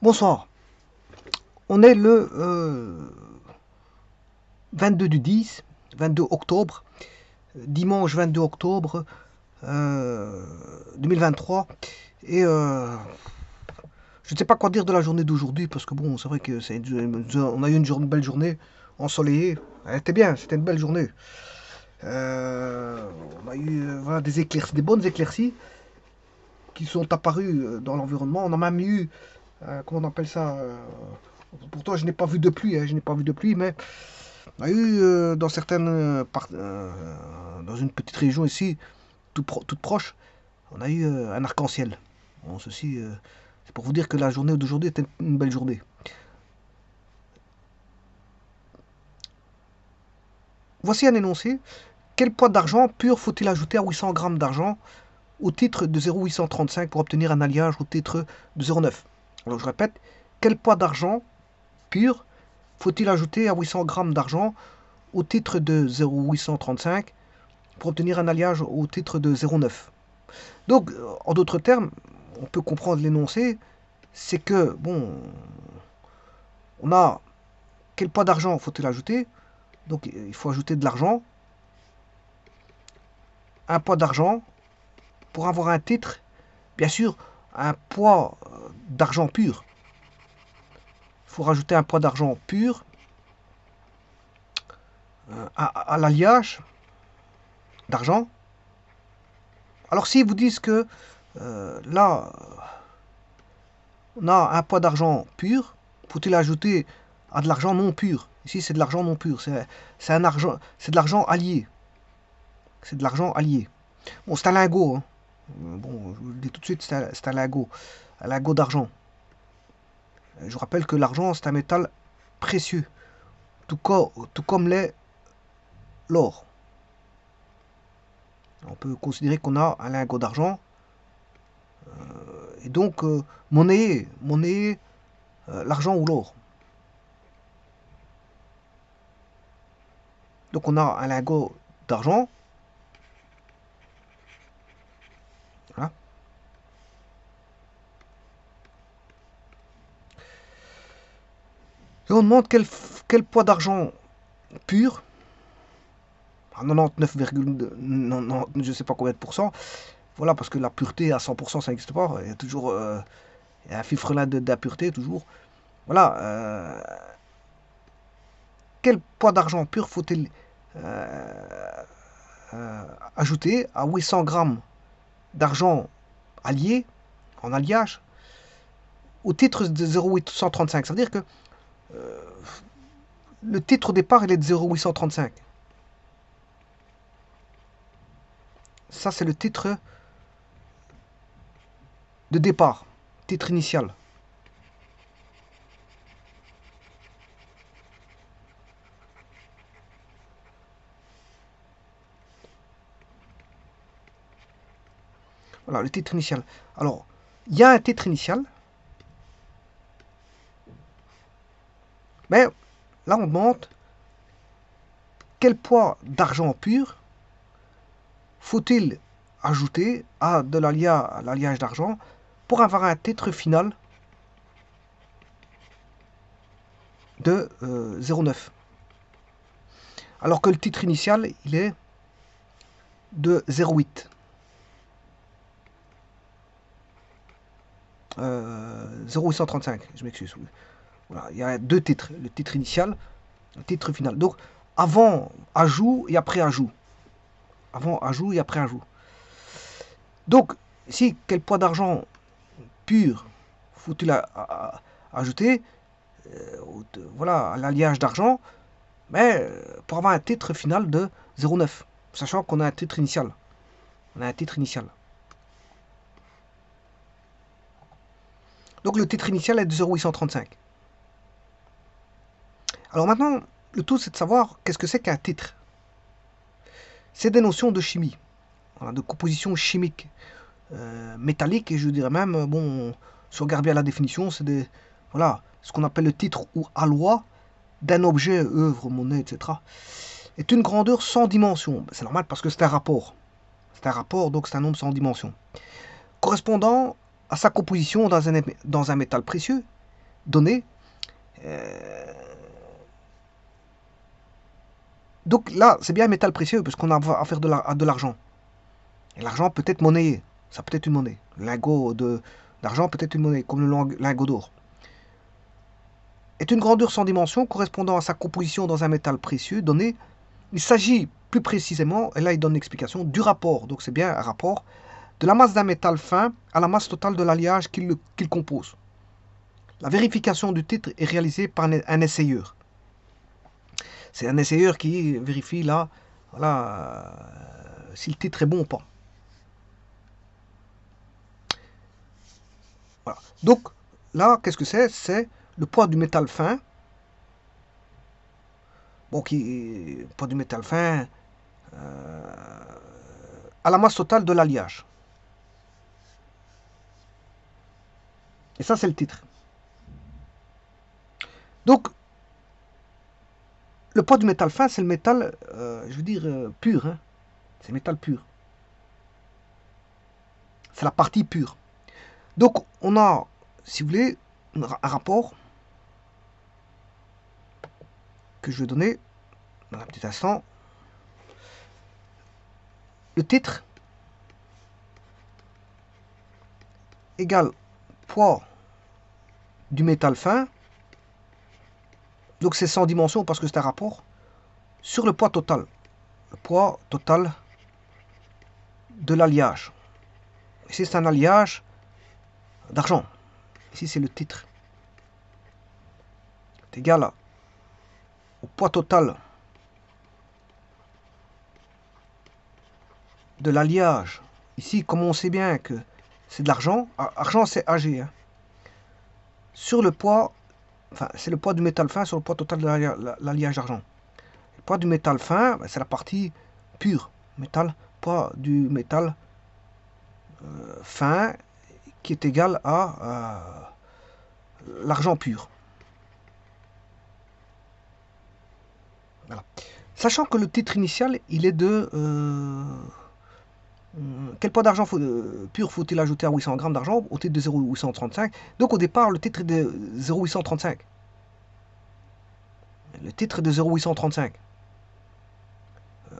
Bonsoir. On est le 22 du 10, 22 octobre, dimanche 22 octobre 2023. Et je ne sais pas quoi dire de la journée d'aujourd'hui parce que bon, c'est vrai que on a eu une belle journée ensoleillée. Elle était bien, c'était une belle journée. On a eu voilà, des éclaircies, des bonnes éclaircies qui sont apparues dans l'environnement. On a même eu, comment on appelle ça pourtant, je n'ai pas vu de pluie, hein, je n'ai pas vu de pluie, mais on a eu dans certaines dans une petite région ici, toute proche, on a eu un arc-en-ciel. Bon, ceci, c'est pour vous dire que la journée d'aujourd'hui était une belle journée. Voici un énoncé. Quel poids d'argent pur faut-il ajouter à 800 grammes d'argent au titre de 0,835 pour obtenir un alliage au titre de 0,9? Alors je répète, quel poids d'argent pur faut-il ajouter à 800 grammes d'argent au titre de 0,835 pour obtenir un alliage au titre de 0,9? Donc, en d'autres termes, on peut comprendre l'énoncé, c'est que, bon, on a quel poids d'argent faut-il ajouter? Donc, il faut ajouter de l'argent, un poids d'argent, pour avoir un titre, bien sûr, un poids d'argent pur. Il faut rajouter un poids d'argent pur à l'alliage d'argent. Alors, s'ils vous disent que là, on a un poids d'argent pur, faut-il ajouter à de l'argent non pur? Ici, c'est de l'argent non pur, c'est de l'argent allié. C'est de l'argent allié. Bon, c'est un lingot. Hein. Bon, je vous le dis tout de suite, c'est un lingot d'argent. Je vous rappelle que l'argent, c'est un métal précieux, tout comme l'est l'or. On peut considérer qu'on a un lingot d'argent et donc monnayer l'argent ou l'or. Donc on a un lingot d'argent. Voilà. Et on demande quel poids d'argent pur, à 99,9, je ne sais pas combien de pourcents. Voilà, parce que la pureté à 100%, ça n'existe pas. Il y a toujours il y a un fifrelat d'impureté, toujours. Voilà. Quel poids d'argent pur faut-il ajouter à 800 grammes d'argent allié, en alliage, au titre de 0,835? Ça veut dire que le titre au départ, il est de 0,835. Ça, c'est le titre de départ, titre initial. Voilà, le titre initial. Alors, il y a un titre initial, mais là, on demande quel poids d'argent pur faut-il ajouter à de l'alliage d'argent pour avoir un titre final de 0,9. Alors que le titre initial, il est de 0,8. 0,835, je m'excuse. Voilà, il y a deux titres, le titre initial, le titre final. Donc, avant ajout et après ajout. Avant ajout et après ajout. Donc, ici, quel poids d'argent pur faut-il ajouter voilà, à l'alliage d'argent, mais pour avoir un titre final de 0,9, sachant qu'on a un titre initial. On a un titre initial. Donc le titre initial est de 0,835. Alors maintenant, le tout c'est de savoir qu'est-ce que c'est qu'un titre. C'est des notions de chimie, voilà, de composition chimique, métallique, et je dirais même, bon, si on regarde bien la définition, c'est des, voilà, ce qu'on appelle le titre ou aloi d'un objet, œuvre, monnaie, etc. est une grandeur sans dimension. C'est normal parce que c'est un rapport. C'est un rapport, donc c'est un nombre sans dimension. Correspondant à sa composition dans un métal précieux donné. Donc là, c'est bien un métal précieux parce qu'on a affaire de l'argent. Et l'argent peut être monnayé. Ça peut être une monnaie. Le lingot d'argent peut être une monnaie, comme le lingot d'or. Est une grandeur sans dimension correspondant à sa composition dans un métal précieux donné. Il s'agit plus précisément, et là il donne l'explication, du rapport. Donc c'est bien un rapport de la masse d'un métal fin à la masse totale de l'alliage qu'il compose. La vérification du titre est réalisée par un essayeur. C'est un essayeur qui vérifie là, voilà, si le titre est bon ou pas. Voilà. Donc là, qu'est-ce que c'est? C'est le poids du métal fin. Bon, poids du métal fin à la masse totale de l'alliage. Et ça, c'est le titre. Donc, le poids du métal fin, c'est le métal, je veux dire, pur. Hein. C'est le métal pur. C'est la partie pure. Donc, on a, si vous voulez, un rapport que je vais donner dans un petit instant. Le titre égale poids du métal fin. Donc, c'est sans dimension parce que c'est un rapport sur le poids total. Le poids total de l'alliage. Ici, c'est un alliage d'argent. Ici, c'est le titre. C'est égal au poids total de l'alliage. Ici, comme on sait bien que c'est de l'argent, argent c'est AG. Hein. Sur le poids, enfin, c'est le poids du métal fin sur le poids total de l'alliage d'argent. Le poids du métal fin, c'est la partie pure. Métal, poids du métal fin qui est égal à l'argent pur. Voilà. Sachant que le titre initial, il est de... quel poids d'argent pur faut-il ajouter à 800 grammes d'argent au titre de 0,835? Donc au départ, le titre est de 0,835. Le titre est de 0,835.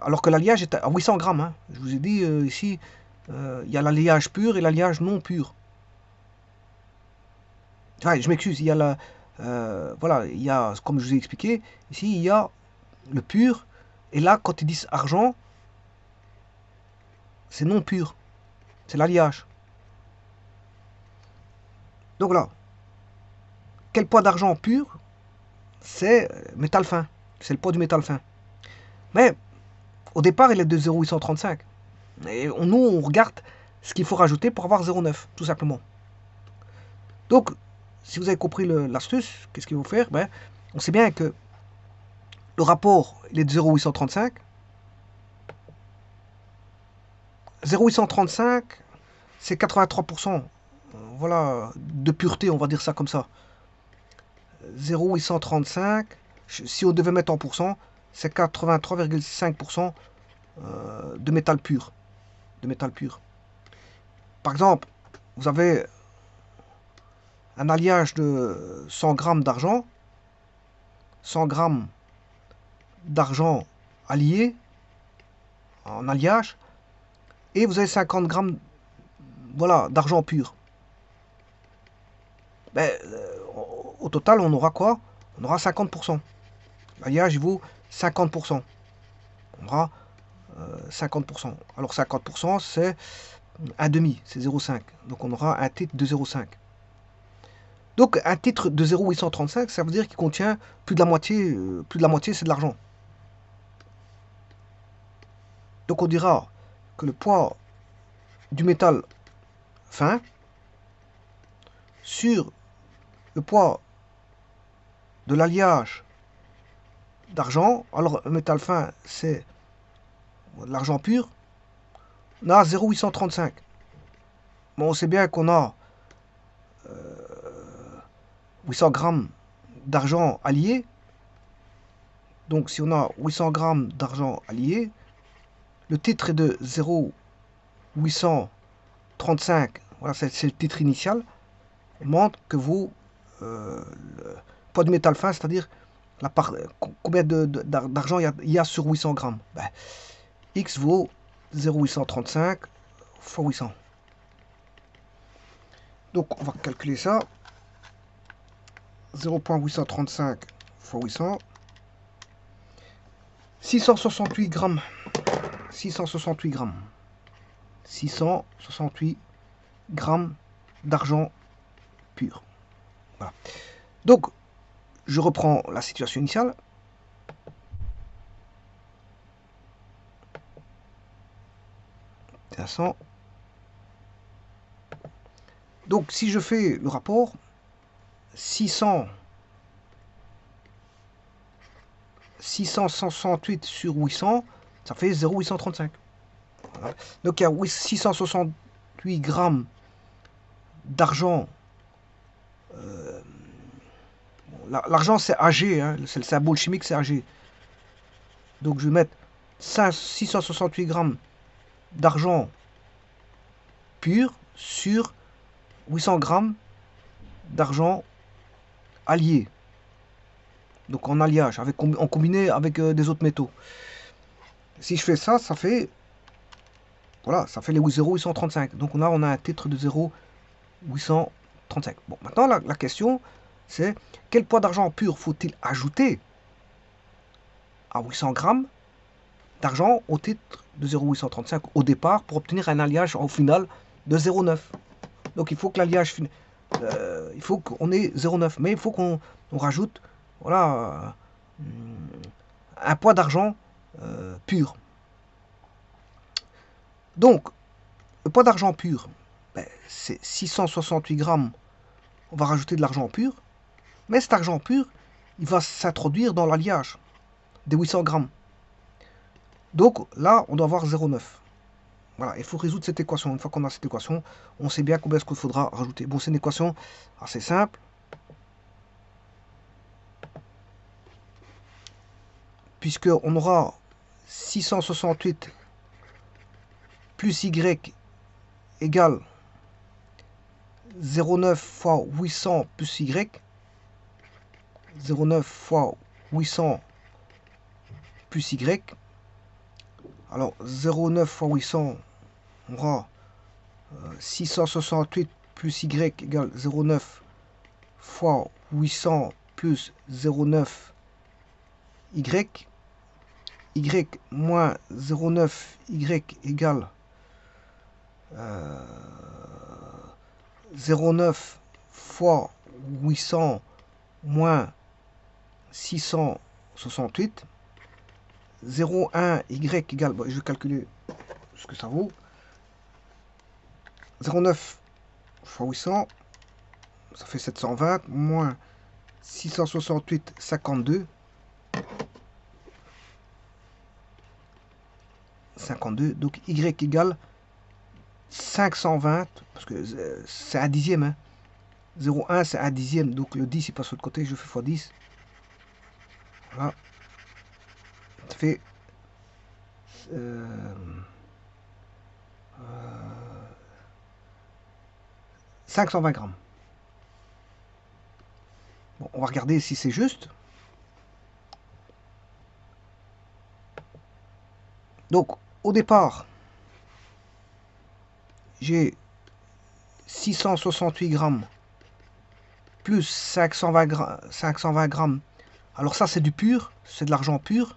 Alors que l'alliage est à 800 grammes. Hein. Je vous ai dit ici, il y a l'alliage pur et l'alliage non pur. Enfin, je m'excuse, il y a la... voilà, il y a, comme je vous ai expliqué, ici, il y a le pur. Et là, quand ils disent argent, c'est non pur. C'est l'alliage. Donc là, quel poids d'argent pur? C'est métal fin. C'est le poids du métal fin. Mais au départ, il est de 0,835. Et nous, on regarde ce qu'il faut rajouter pour avoir 0,9, tout simplement. Donc, si vous avez compris l'astuce, qu'est-ce qu'il faut faire? Ben, on sait bien que le rapport, il est de 0,835. 0,835, c'est 83%. Voilà, de pureté, on va dire ça comme ça. 0,835, si on devait mettre en pourcent, c'est 83,5% de métal pur. De métal pur. Par exemple, vous avez un alliage de 100 grammes d'argent, 100 grammes d'argent allié en alliage, et vous avez 50 grammes voilà, d'argent pur. Ben, au total, on aura quoi? On aura 50%. L'alliage, il vaut 50%. On aura 50%. Alors 50%, c'est un demi, c'est 0,5. Donc on aura un titre de 0,5. Donc un titre de 0,835, ça veut dire qu'il contient plus de la moitié c'est de l'argent. Donc on dira que le poids du métal fin sur le poids de l'alliage d'argent, alors le métal fin c'est de l'argent pur, on a 0,835. Bon, on sait bien qu'on a 800 grammes d'argent allié. Donc si on a 800 grammes d'argent allié, le titre est de 0,835. Voilà, c'est le titre initial. On montre que vaut le poids du métal fin, c'est-à-dire la part, combien d'argent il y a sur 800 grammes. Ben, X vaut 0,835 fois 800. Donc on va calculer ça. 0,835 fois 800. 668 grammes. 668 grammes. 668 grammes d'argent pur. Voilà. Donc, je reprends la situation initiale. Intéressant. Donc, si je fais le rapport, 668 sur 800, ça fait 0,835. Voilà. Donc, il y a 668 grammes d'argent. L'argent, c'est Ag, hein, c'est le symbole chimique, c'est Ag. Donc, je vais mettre 668 grammes d'argent pur sur 800 grammes d'argent allié. Donc en alliage, en combiné avec des autres métaux. Si je fais ça, ça fait, voilà, ça fait les 0,835. Donc on a un titre de 0,835. Bon, maintenant la question, c'est quel poids d'argent pur faut-il ajouter à 800 grammes d'argent au titre de 0,835 au départ pour obtenir un alliage au final de 0,9. Donc il faut que l'alliage, il faut qu'on ait 0,9, mais il faut qu'on rajoute, voilà, un poids d'argent pur. Donc, le poids d'argent pur, ben, c'est 668 grammes. On va rajouter de l'argent pur, mais cet argent pur, il va s'introduire dans l'alliage des 800 grammes. Donc là, on doit avoir 0,9. Voilà, il faut résoudre cette équation. Une fois qu'on a cette équation, on sait bien combien est-ce qu'il faudra rajouter. Bon, c'est une équation assez simple. Puisqu'on aura 668 plus Y égale 0,9 fois 800 plus Y. 0,9 fois 800 plus Y. Alors 0,9 fois 800, on aura 668 plus Y égale 0,9 fois 800 plus 0,9 Y. Y moins 0,9 Y égale 0,9 fois 800 moins 668. 0,1 Y égale, bon, je vais calculer ce que ça vaut. 0,9 fois 800, ça fait 720, moins 668, 52. 52, donc Y égale 520, parce que c'est un dixième, hein. 0,1 c'est un dixième, donc le 10 il passe de l'autre côté, je fais x 10. Voilà. Ça fait 520 grammes. Bon, on va regarder si c'est juste. Donc, au départ, j'ai 668 grammes plus 520 grammes. Alors ça, c'est du pur, c'est de l'argent pur.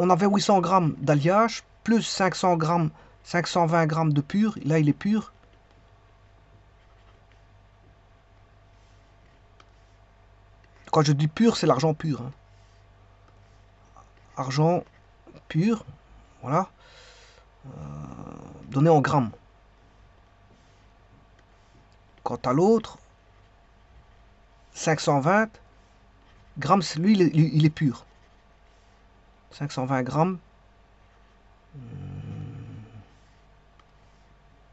On avait 800 grammes d'alliage, plus 500 grammes, 520 grammes de pur. Là, il est pur. Quand je dis pur, c'est l'argent pur, hein. Argent pur, voilà, donné en grammes. Quant à l'autre, 520 grammes, lui, il est pur. 520 grammes.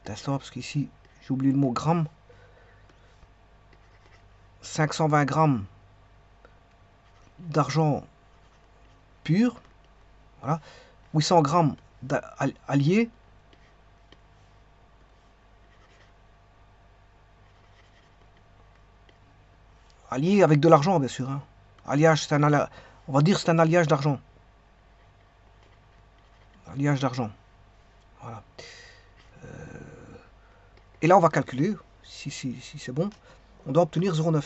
Instant, parce qu'ici, j'ai oublié le mot gramme. 520 grammes d'argent pur. Voilà. 800 grammes alliés. allié avec de l'argent, bien sûr. Hein. Alliage, on va dire c'est un alliage d'argent. Alliage d'argent. Voilà. Et là, on va calculer, si c'est bon, on doit obtenir 0,9.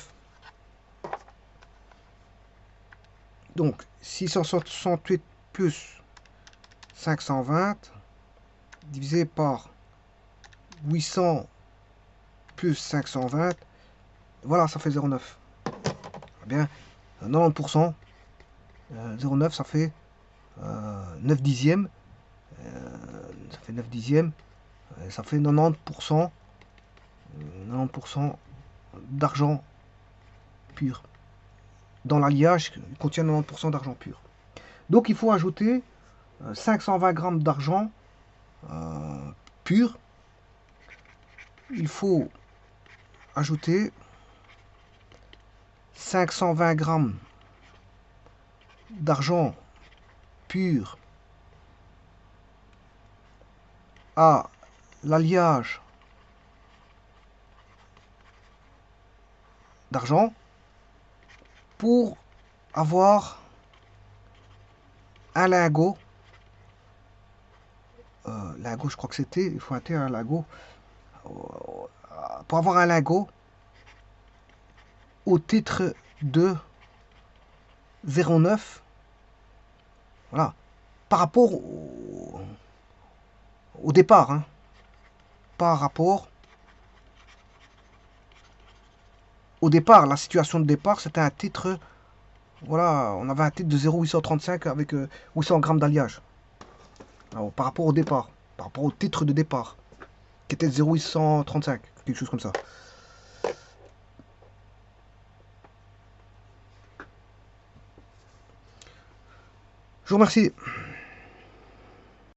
Donc, 668 plus 520 divisé par 800 plus 520, voilà, ça fait 0,9. Bien, 90%, 0,9, ça fait 9 dixièmes, ça fait 9 dixièmes, ça fait 90%, 90% d'argent pur. Dans l'alliage, il contient 90% d'argent pur. Donc il faut ajouter 520 grammes d'argent pur. Il faut ajouter 520 grammes d'argent pur à l'alliage d'argent pour avoir un lingot. Lingot, je crois que c'était, il faut un lingot. Pour avoir un lingot au titre de 0,9, voilà, par rapport au départ, hein, par rapport au départ, la situation de départ, c'était un titre, voilà, on avait un titre de 0,835 avec 800 grammes d'alliage. Par rapport au départ, par rapport au titre de départ, qui était de 0,835, quelque chose comme ça. Je vous remercie.